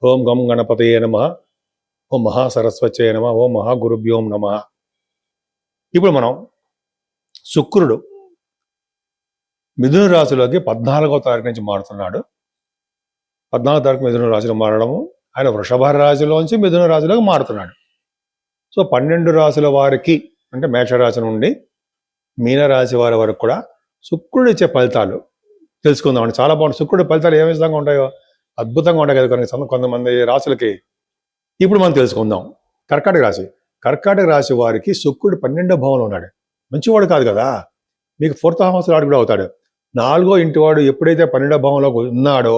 ఓం గం గణపతయే నమః. ఓం మహాసరస్వత్యై నమః. ఓం మహాగురుభ్యోం నమః. ఇప్పుడు మనం శుక్రుడు మిథున రాశిలోకి 14వ తారీఖు నుంచి మారుతున్నాడు. 14వ తారీఖు మిథున రాశిలో మారడము, ఆయన వృషభ రాశిలోంచి మిథున రాశిలోకి మారుతున్నాడు. సో 12 రాశుల వారికి, అంటే మేషరాశి నుండి మీనరాశి వారి వరకు కూడా శుక్రుడు ఇచ్చే ఫలితాలు తెలుసుకుందామండి. చాలా బాగుంటుంది. శుక్రుడి ఫలితాలు ఏ విధంగా ఉంటాయో అద్భుతంగా ఉంటాయి కదా కొంతమంది రాశులకి. ఇప్పుడు మనం తెలుసుకుందాం. కర్కాటక రాశి. కర్కాటక రాశి వారికి శుక్రుడు 12వ భావంలో ఉన్నాడు. మంచివాడు కాదు కదా, మీకు 4th హౌస్ లాడు కూడా అవుతాడు. 4వ ఇంటి వాడు ఎప్పుడైతే 12వ భావంలో ఉన్నాడో,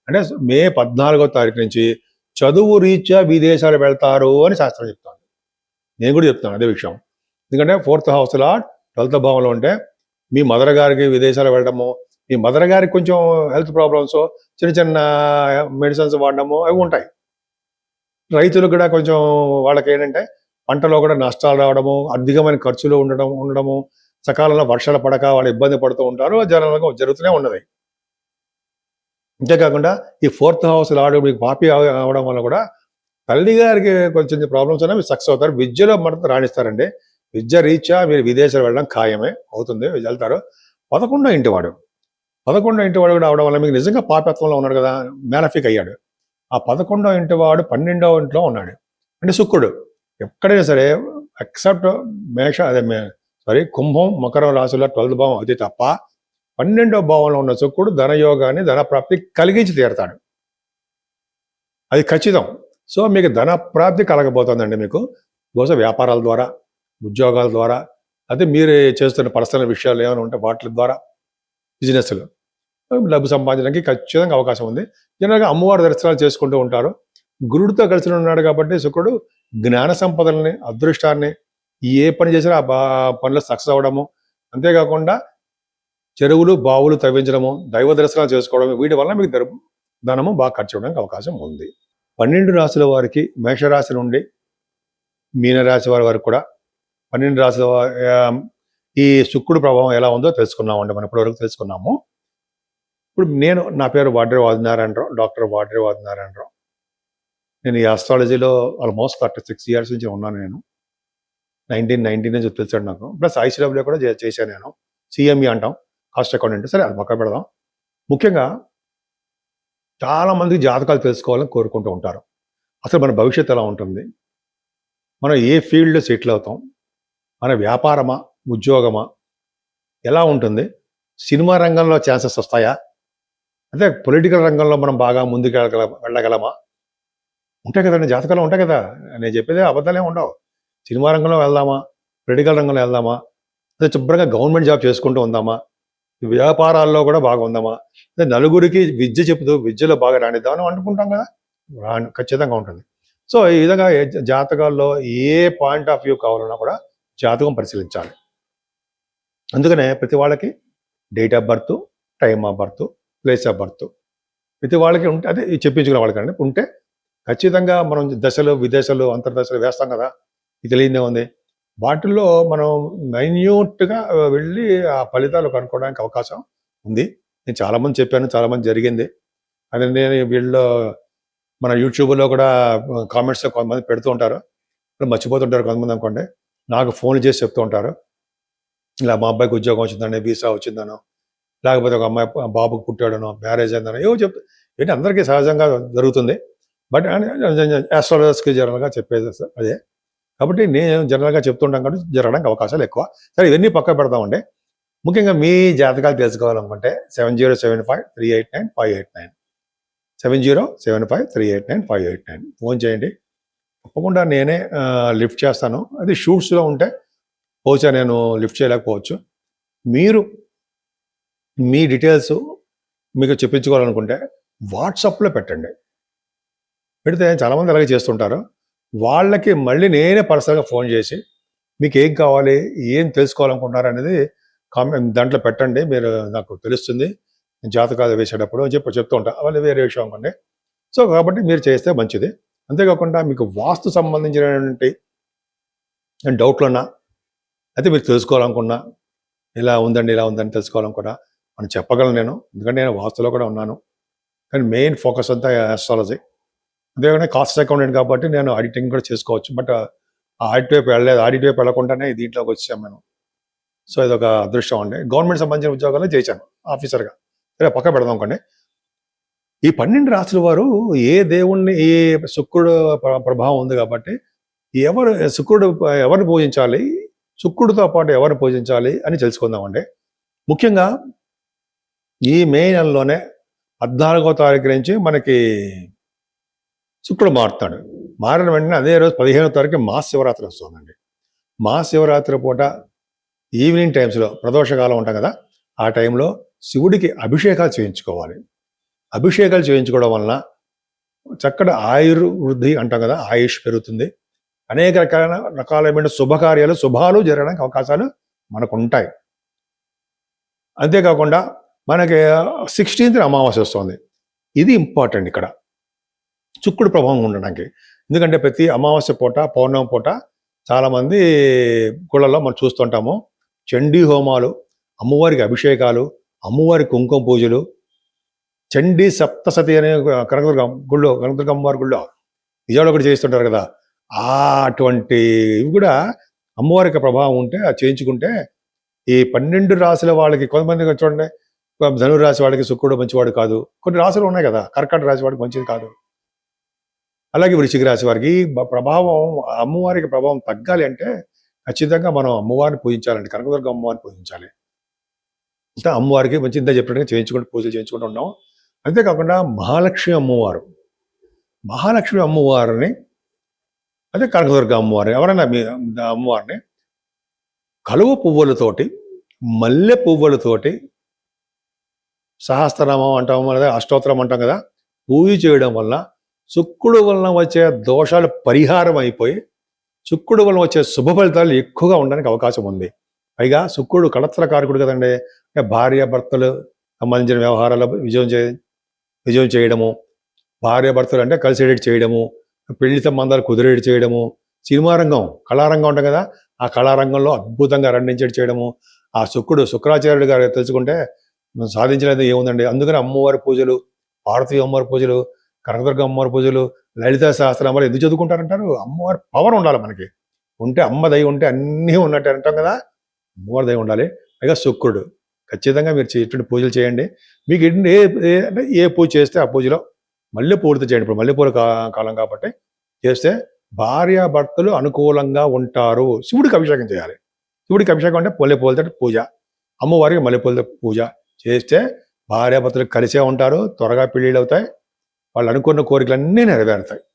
అంటే మే 14వ తారీఖు నుంచి చదువు రీత్యా విదేశాలు వెళ్తారు అని శాస్త్రం చెప్తాను. నేను కూడా చెప్తాను అదే విషయం. ఎందుకంటే 4th హౌస్ లాడ్ 12వ భావంలో ఉంటే మీ మదర్ గారికి విదేశాలు వెళ్ళడము, మీ మదర్ గారికి కొంచెం హెల్త్ ప్రాబ్లమ్స్, చిన్న చిన్న మెడిసిన్స్ వాడడము అవి ఉంటాయి. రైతులు కూడా కొంచెం వాళ్ళకి ఏంటంటే పంటలో కూడా నష్టాలు రావడము, అధికమైన ఖర్చులు ఉండడము, సకాలంలో వర్షాలు పడక వాళ్ళు ఇబ్బంది పడుతూ ఉంటారు. జనరల్గా జరుగుతూనే ఉన్నది. అంతేకాకుండా ఈ 4th హౌస్ లాడు మీకు పాపి అవడం వల్ల కూడా తల్లి గారికి కొంచెం ప్రాబ్లమ్స్ అయినా మీరు సక్సెస్ అవుతారు. విద్యలో మనం రాణిస్తారండి. విద్య రీత్యా మీరు విదేశాలు వెళ్ళడం ఖాయమే అవుతుంది, వెళ్తారు. 11వ ఇంటి వాడు కూడా అవడం వల్ల మీకు నిజంగా పాపత్వంలో ఉన్నాడు కదా, మ్యాలఫిక్ అయ్యాడు. ఆ 11వ ఇంటి వాడు 12వ ఇంట్లో ఉన్నాడు. అంటే శుక్రుడు ఎక్కడైనా సరే ఎక్సెప్ట్ కుంభం మకరం రాశిలో 12వ భావం అది తప్ప 12వ భావంలో ఉన్న శుక్రుడు ధనయోగాన్ని, ధన ప్రాప్తి కలిగించి తీరుతాడు. అది ఖచ్చితం. సో మీకు ధన ప్రాప్తి కలగబోతుందండి. మీకు బహుశా వ్యాపారాల ద్వారా, ఉద్యోగాల ద్వారా, అయితే మీరు చేస్తున్న పర్సనల్ విషయాలు ఏమైనా ఉంటే వాటి ద్వారా, బిజినెస్లు డబ్బు సంపాదించడానికి ఖచ్చితంగా అవకాశం ఉంది. జనరల్గా అమ్మవారి దర్శనాలు చేసుకుంటూ ఉంటారు. గురుడితో కలిసి ఉన్నాడు కాబట్టి శుక్రుడు జ్ఞాన సంపదలని, అదృష్టాన్ని, ఏ పని చేసినా ఆ పనిలో సక్సెస్ అవ్వడము, అంతేకాకుండా చెరువులు బావులు తవ్వించడము, దైవ దర్శనాలు చేసుకోవడం, వీటి వల్ల మీకు ధనము బాగా ఖర్చు అవడానికి అవకాశం ఉంది. 12 రాశుల వారికి మేషరాశి నుండి మీనరాశి వారి వరకు కూడా 12 రాశుల ఈ శుక్రుడు ప్రభావం ఎలా ఉందో తెలుసుకున్నామండి. మనం ఇప్పటివరకు తెలుసుకున్నాము. ఇప్పుడు నా పేరు వాడ్రే వాదినారాయణరావు, డాక్టర్ వాడ్రే వాదినారాయణరావు. నేను ఈ ఆస్ట్రాలజీలో ఆల్మోస్ట్ 36 ఇయర్స్ నుంచి ఉన్నాను. నేను 1990 నుంచి తెలిసాడు నాకు. ప్లస్ ఐసీడబ్ల్యూ కూడా చేశాను నేను. సిఎంఈ అంటాం, కాస్ట్ అకౌంటెంట్. సరే అది పక్క పెడదాం. ముఖ్యంగా చాలా మంది జాతకాలు తెలుసుకోవాలని కోరుకుంటూ ఉంటారు. అసలు మన భవిష్యత్తు ఎలా ఉంటుంది, మనం ఏ ఫీల్డ్లో సెటిల్ అవుతాం, మన వ్యాపారమా, ఉద్యోగమా, ఎలా ఉంటుంది, సినిమా రంగంలో ఛాన్సెస్ వస్తాయా, అంటే పొలిటికల్ రంగంలో మనం బాగా ముందుకు వెళ్ళగలమా, ఉంటాయి కదండి, జాతకాలు ఉంటాయి కదా. నేను చెప్పేది అబద్ధాలే ఉండవు. సినిమా రంగంలో వెళ్దామా, పొలిటికల్ రంగంలో వెళ్దామా, అదే శుభ్రంగా గవర్నమెంట్ జాబ్ చేసుకుంటూ ఉందామా, వ్యాపారాల్లో కూడా బాగా ఉందామా, అదే నలుగురికి విద్య చెబుతూ విద్యలో బాగా రానిద్దామని అనుకుంటాం కదా, ఖచ్చితంగా ఉంటుంది. సో ఈ విధంగా జాతకాల్లో ఏ పాయింట్ ఆఫ్ వ్యూ కావాలన్నా కూడా జాతకం పరిశీలించాలి. అందుకనే ప్రతి వాళ్ళకి date of birth, time of birth, place of birth ప్రతి వాళ్ళకి ఉంటే, అదే చెప్పించుకునే వాళ్ళకండి ఉంటే ఖచ్చితంగా మనం దశలు, విదేశాలు, అంతర్దశలు వేస్తాం కదా, ఇది తెలియదే ఉంది. వాటిల్లో మనం మైన్యూట్గా వెళ్ళి ఆ ఫలితాలు కనుక్కోవడానికి అవకాశం ఉంది. నేను చాలామంది చెప్పాను, చాలామంది జరిగింది. అది నేను వీళ్ళు మన యూట్యూబ్లో కూడా కామెంట్స్లో కొంతమంది పెడుతూ ఉంటారు, మర్చిపోతుంటారు కొంతమంది అనుకోండి. నాకు ఫోన్లు చేసి చెప్తూ ఉంటారు, ఇలా మా అబ్బాయికి ఉద్యోగం వచ్చిందని, వీసా వచ్చిందనో, లేకపోతే ఒక అమ్మాయి బాబుకు పుట్టాడనో, మ్యారేజ్ అయిందనో, ఏవో ఏంటి అందరికీ సహజంగా జరుగుతుంది. బట్ ఆస్ట్రాలజర్స్కి జనరల్గా చెప్పేది అదే. కాబట్టి నేను జనరల్గా చెప్తుంటాం కాబట్టి జరగడానికి అవకాశాలు ఎక్కువ. సరే ఇవన్నీ పక్క పెడతామండి. ముఖ్యంగా మీ జాతకాలు తెలుసుకోవాలనుకుంటే 7075389589 7075389589 ఫోన్ చేయండి. తప్పకుండా నేనే లిఫ్ట్ చేస్తాను. అది షూట్స్లో ఉంటే బహుశా నేను లిఫ్ట్ చేయలేకపోవచ్చు. మీరు మీ డీటెయిల్స్ మీకు చెప్పించుకోవాలనుకుంటే వాట్సాప్లో పెట్టండి. పెడితే చాలామంది అలాగే చేస్తుంటారు. వాళ్ళకి మళ్ళీ నేనే పర్సనల్గా ఫోన్ చేసి మీకు ఏం కావాలి, ఏం తెలుసుకోవాలనుకుంటున్నారు అనేది దాంట్లో పెట్టండి, మీరు నాకు తెలుస్తుంది జాతకాలు వేసేటప్పుడు అని చెప్తూ ఉంటాను. వాళ్ళు వేరే విషయం అనుకోండి. సో కాబట్టి మీరు చేస్తే మంచిది. అంతేకాకుండా మీకు వాస్తు సంబంధించినటువంటి డౌట్లున్నా, అయితే మీరు తెలుసుకోవాలనుకున్నా, ఇలా ఉందండి తెలుసుకోవాలనుకున్నా మనం చెప్పగలను నేను, ఎందుకంటే నేను వాస్తులో కూడా ఉన్నాను. కానీ మెయిన్ ఫోకస్ అంతా ఆస్ట్రాలజీ. అంతేగాని కాస్ట్ అకౌంటెంట్ కాబట్టి నేను ఆడిటింగ్ కూడా చేసుకోవచ్చు. బట్ ఆ ఆడిట్ వైపు వెళ్ళలేదు. ఆడిట్ వైపు వెళ్ళకుండానే దీంట్లోకి వచ్చాను నేను. సో ఇదొక అదృష్టం అండి. గవర్నమెంట్ సంబంధించిన ఉద్యోగాల్లో చేశాను ఆఫీసర్గా. సరే పక్క పెడదాం అనుకోండి. ఈ 12 రాశుల వారు ఏ దేవుణ్ణి, ఏ శుక్రుడు ప్రభావం ఉంది కాబట్టి ఎవరిని పూజించాలి, శుక్రుడితో పాటు ఎవరిని పూజించాలి అని తెలుసుకుందామండి. ముఖ్యంగా ఈ మే నెలలోనే 14వ తారీఖు నుంచి మనకి శుక్రుడు మారుతాడు. మారిన వెంటనే అదే రోజు 15వ తారీఖు మహాశివరాత్రి వస్తుందండి. మహాశివరాత్రి పూట ఈవినింగ్ టైమ్స్లో ప్రదోషకాలం ఉంటాం కదా, ఆ టైంలో శివుడికి అభిషేకాలు చేయించుకోవాలి. అభిషేకాలు చేయించుకోవడం వలన చక్కటి ఆయుర్వృద్ధి అంటాం కదా, ఆయుష్ పెరుగుతుంది. అనేక రకాలైన శుభాలు జరగడానికి అవకాశాలు మనకు ఉంటాయి. అంతేకాకుండా మనకి 16th అమావాస్య వస్తుంది. ఇది ఇంపార్టెంట్ ఇక్కడ శుక్రుడు ప్రభావం ఉండడానికి. ఎందుకంటే ప్రతి అమావాస్య పూట, పౌర్ణమి పూట చాలామంది గుళ్ళల్లో మనం చూస్తుంటాము చండీ హోమాలు, అమ్మవారికి అభిషేకాలు, అమ్మవారి కుంకుమ పూజలు, చండీ సప్తసతి అనే కనకదుర్గ అమ్మవారి గుళ్ళో విజయవాడ కూడా చేస్తుంటారు కదా. అటువంటి ఇవి కూడా అమ్మవారికి ప్రభావం ఉంటే అది చేయించుకుంటే ఈ 12 రాశుల వాళ్ళకి, కొంతమంది చూడండి ధనురాశి వాడికి శుక్రుడు మంచివాడు కాదు, కొన్ని రాశులు ఉన్నాయి కదా, కర్కాటక రాశి వాడికి మంచిది కాదు. అలాగే వృశ్చిక రాశి వారికి ప్రభావం, అమ్మవారికి ప్రభావం తగ్గాలి అంటే ఖచ్చితంగా మనం అమ్మవారిని పూజించాలండి. కనకదుర్గ అమ్మవారిని పూజించాలి. ఇంకా అమ్మవారికి మంచి ఇంత చెప్పినట్టుగా చేయించుకుంటూ పూజలు చేయించుకుంటూ ఉన్నాం. అంతేకాకుండా మహాలక్ష్మి అమ్మవారిని అదే కనకదుర్గ అమ్మవారిని ఎవరైనా మీ అమ్మవారిని కలువ పువ్వులతోటి, మల్లె పువ్వులతోటి, సహస్రనామం అంటాం లేదా అష్టోత్తరం అంటాం కదా, పూజ చేయడం వల్ల శుక్రుడు వలన వచ్చే దోషాలు పరిహారం అయిపోయి శుక్రుడు వలన వచ్చే శుభ ఫలితాలు ఎక్కువగా ఉండడానికి అవకాశం ఉంది. పైగా శుక్రుడు కళత్ర కారకుడు కదండి. భార్యాభర్తలు సంబంధించిన వ్యవహారాలు విజయం చేయడము, భార్యాభర్తలు అంటే కలిసేటట్టు చేయడము, పెళ్లి సంబంధాలు కుదిరేటి చేయడము, సినిమా రంగం, కళారంగం ఉంటుంది కదా, ఆ కళారంగంలో అద్భుతంగా రండించేటి చేయడము. ఆ శుక్రాచార్యుడు గారు తెలుసుకుంటే సాధించలేదు ఏముందండి. అందుకని అమ్మవారి పూజలు, పార్వతీ అమ్మవారి పూజలు, కనకదుర్గ అమ్మవారి పూజలు, లలితా సహస్రనామాలు ఎందుకు చదువుకుంటారంటారు? అమ్మవారి పవర్ ఉండాలి మనకి. ఉంటే అమ్మ దయ ఉంటే అన్నీ ఉన్నట్టు అంటాం కదా, అమ్మవారి దయ ఉండాలి. పైగా శుక్రుడు ఖచ్చితంగా మీరు ఇటువంటి పూజలు చేయండి. మీకు ఏ పూజ చేస్తే ఆ పూజలో మళ్ళీ పూర్తి చేయండి. ఇప్పుడు మల్లెపూల కాలం కాబట్టి చేస్తే భార్యాభర్తలు అనుకూలంగా ఉంటారు. శివుడికి అభిషేకం చేయాలి. శివుడికి అభిషేకం అంటే మల్లెపూలతో పూజ, అమ్మవారికి మల్లెపూలతో పూజ చేస్తే భార్యాభర్తలు కలిసే ఉంటారు, త్వరగా పెళ్ళిళ్ళు అవుతాయి, వాళ్ళు అనుకున్న కోరికలన్నీ నెరవేరుతాయి.